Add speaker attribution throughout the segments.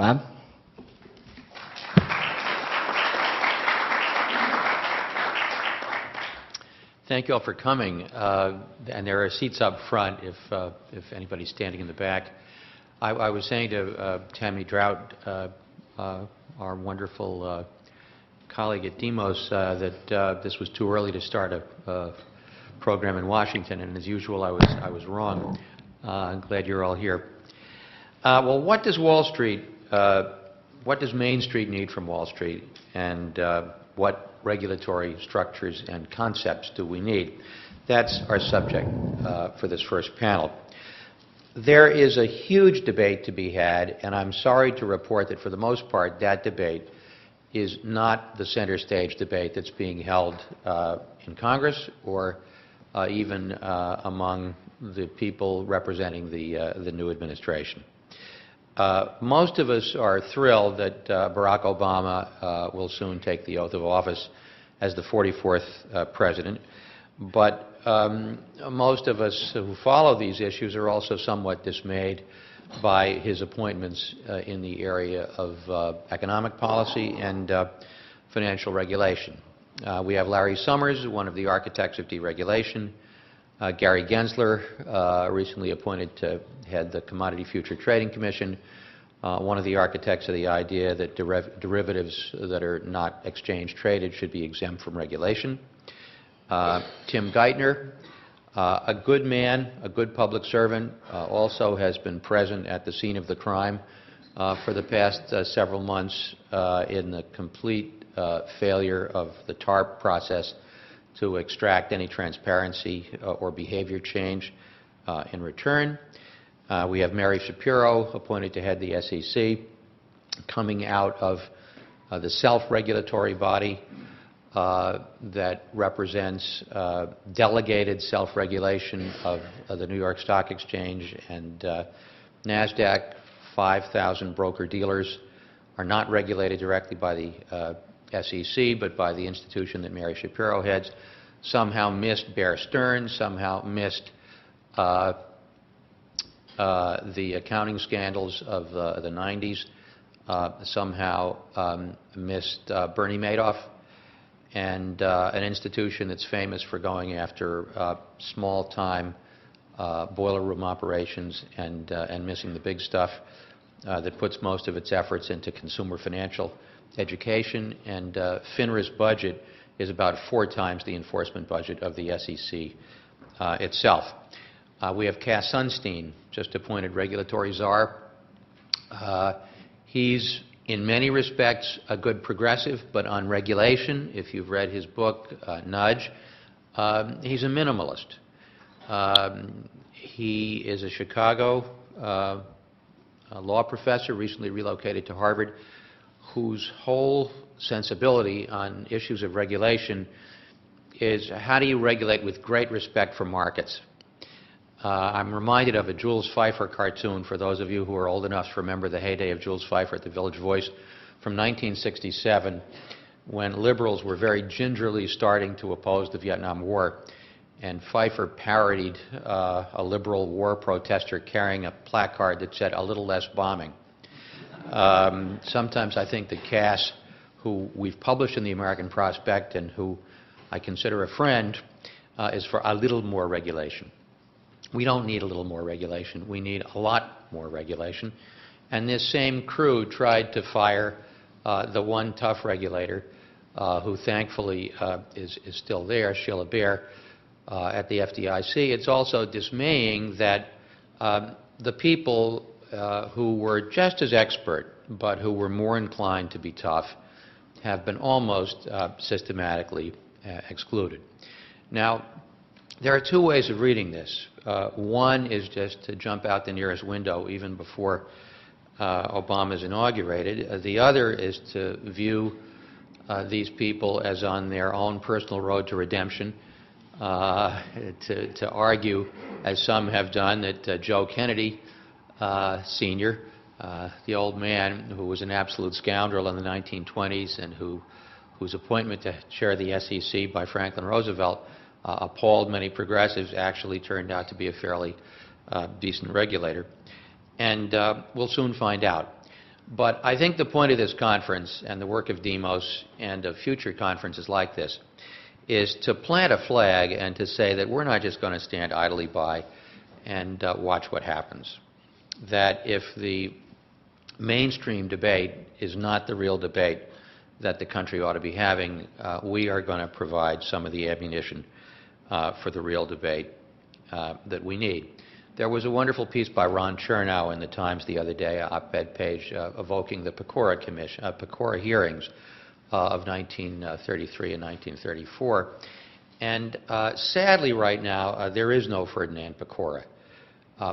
Speaker 1: Bob?
Speaker 2: Thank you all for coming. And there are seats up front if anybody's standing in the back. I was saying to Tammy Drought, our wonderful colleague at Demos, that this was too early to start a program in Washington, and as usual, I was wrong. I'm glad you're all here. Well, what does Main Street need from Wall Street, and what regulatory structures and concepts do we need? That's our subject for this first panel. There is a huge debate to be had, and I'm sorry to report that for the most part that debate is not the center stage debate that's being held in Congress or even among the people representing the new administration. Most of us are thrilled that Barack Obama will soon take the oath of office as the 44th president, but most of us who follow these issues are also somewhat dismayed by his appointments in the area of economic policy and financial regulation. We have Larry Summers, one of the architects of deregulation, Gary Gensler, recently appointed to head the Commodity Future Trading Commission, one of the architects of the idea that derivatives that are not exchange traded should be exempt from regulation. Tim Geithner, a good man, a good public servant, also has been present at the scene of the crime for the past several months in the complete failure of the TARP process to extract any transparency or behavior change in return. We have Mary Shapiro, appointed to head the SEC, coming out of the self-regulatory body that represents delegated self-regulation of the New York Stock Exchange and NASDAQ. 5,000 broker-dealers are not regulated directly by the SEC, but by the institution that Mary Shapiro heads. Somehow missed Bear Stearns, somehow missed the accounting scandals of the 90s, somehow missed Bernie Madoff, and an institution that's famous for going after small-time boiler room operations and missing the big stuff, that puts most of its efforts into consumer financial education, and FINRA's budget is about 4 times the enforcement budget of the SEC itself. We have Cass Sunstein, just appointed regulatory czar. He's in many respects a good progressive, but on regulation, if you've read his book, Nudge, he's a minimalist. He is a Chicago law professor, recently relocated to Harvard, whose whole sensibility on issues of regulation is how do you regulate with great respect for markets. I'm reminded of a Jules Feiffer cartoon, for those of you who are old enough to remember the heyday of Jules Feiffer at the Village Voice, from 1967, when liberals were very gingerly starting to oppose the Vietnam War. And Feiffer parodied a liberal war protester carrying a placard that said, "A little less bombing." Sometimes I think that Cass, who we've published in the American Prospect and who I consider a friend, is for a little more regulation. We don't need a little more regulation. We need a lot more regulation. And this same crew tried to fire the one tough regulator who thankfully is still there, Sheila Bair, at the FDIC. It's also dismaying that the people who were just as expert but who were more inclined to be tough have been almost systematically excluded. Now, there are 2 ways of reading this. One is just to jump out the nearest window even before Obama is inaugurated. The other is to view these people as on their own personal road to redemption, to argue, as some have done, that Joe Kennedy, Sr., the old man who was an absolute scoundrel in the 1920s and whose appointment to chair the SEC by Franklin Roosevelt appalled many progressives, actually turned out to be a fairly decent regulator. And we'll soon find out. But I think the point of this conference and the work of Demos and of future conferences like this is to plant a flag and to say that we're not just going to stand idly by and watch what happens. That if the mainstream debate is not the real debate that the country ought to be having, we are going to provide some of the ammunition for the real debate that we need. There was a wonderful piece by Ron Chernow in the Times the other day, an op-ed page evoking the Pecora hearings of 1933 and 1934. And sadly right now, there is no Ferdinand Pecora.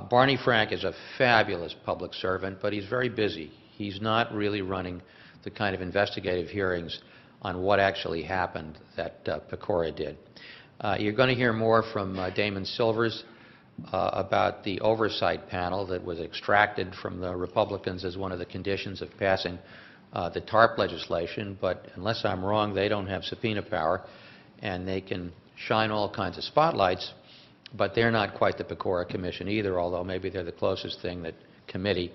Speaker 2: Barney Frank is a fabulous public servant, but he's very busy. He's not really running the kind of investigative hearings on what actually happened that Pecora did. You're going to hear more from Damon Silvers about the oversight panel that was extracted from the Republicans as one of the conditions of passing the TARP legislation, but unless I'm wrong, they don't have subpoena power, and they can shine all kinds of spotlights, but they're not quite the Pecora Commission either, although maybe they're the closest thing that committee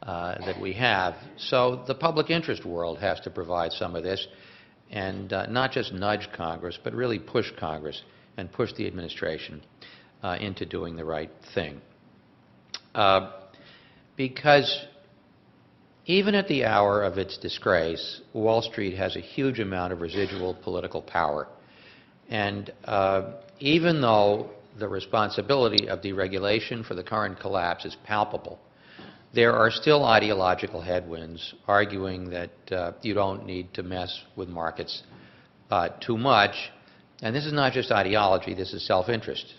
Speaker 2: that we have. So the public interest world has to provide some of this, and not just nudge Congress, but really push Congress and push the administration into doing the right thing. Because even at the hour of its disgrace, Wall Street has a huge amount of residual political power. And even though the responsibility of deregulation for the current collapse is palpable, there are still ideological headwinds arguing that you don't need to mess with markets too much. And this is not just ideology, this is self-interest.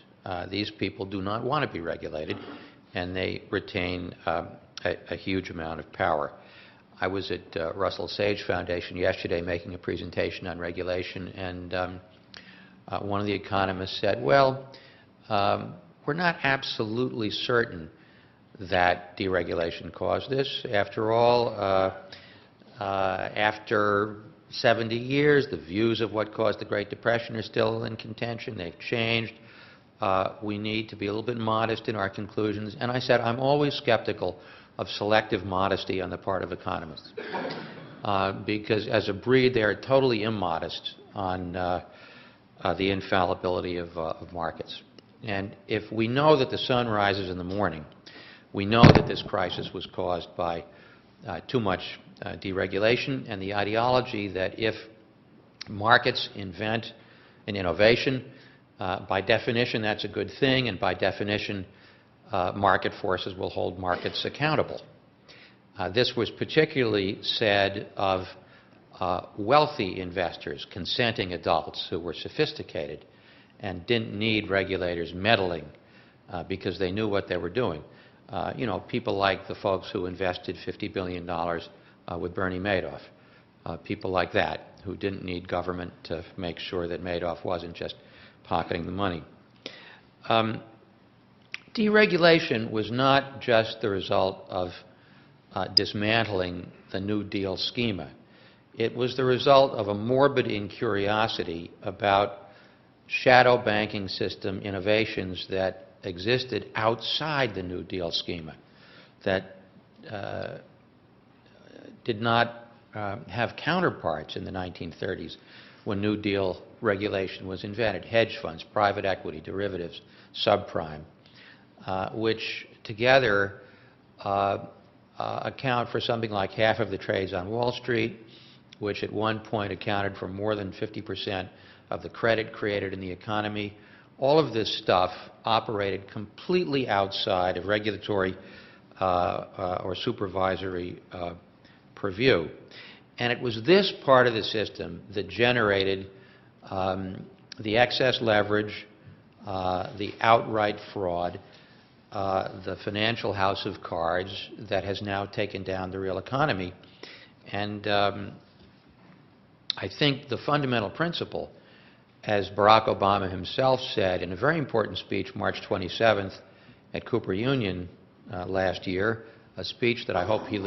Speaker 2: These people do not want to be regulated, and they retain a huge amount of power. I was at Russell Sage Foundation yesterday making a presentation on regulation, and one of the economists said, well, we're not absolutely certain that deregulation caused this. After all, after 70 years, the views of what caused the Great Depression are still in contention. They've changed. We need to be a little bit modest in our conclusions. And I said, I'm always skeptical of selective modesty on the part of economists. Because as a breed, they are totally immodest on the infallibility of markets. And if we know that the sun rises in the morning, we know that this crisis was caused by too much deregulation and the ideology that if markets invent an innovation, by definition that's a good thing, and by definition market forces will hold markets accountable. This was particularly said of wealthy investors, consenting adults who were sophisticated and didn't need regulators meddling because they knew what they were doing. People like the folks who invested $50 billion with Bernie Madoff, people like that who didn't need government to make sure that Madoff wasn't just pocketing the money. Deregulation was not just the result of dismantling the New Deal schema. It was the result of a morbid incuriosity about shadow banking system innovations that existed outside the New Deal schema, that did not have counterparts in the 1930s when New Deal regulation was invented. Hedge funds, private equity, derivatives, subprime, which together account for something like half of the trades on Wall Street, which at one point accounted for more than 50% of the credit created in the economy. All of this stuff operated completely outside of regulatory or supervisory purview. And it was this part of the system that generated the excess leverage, the outright fraud, the financial house of cards that has now taken down the real economy. And I think the fundamental principle, as Barack Obama himself said in a very important speech March 27th at Cooper Union last year, a speech that I hope he lives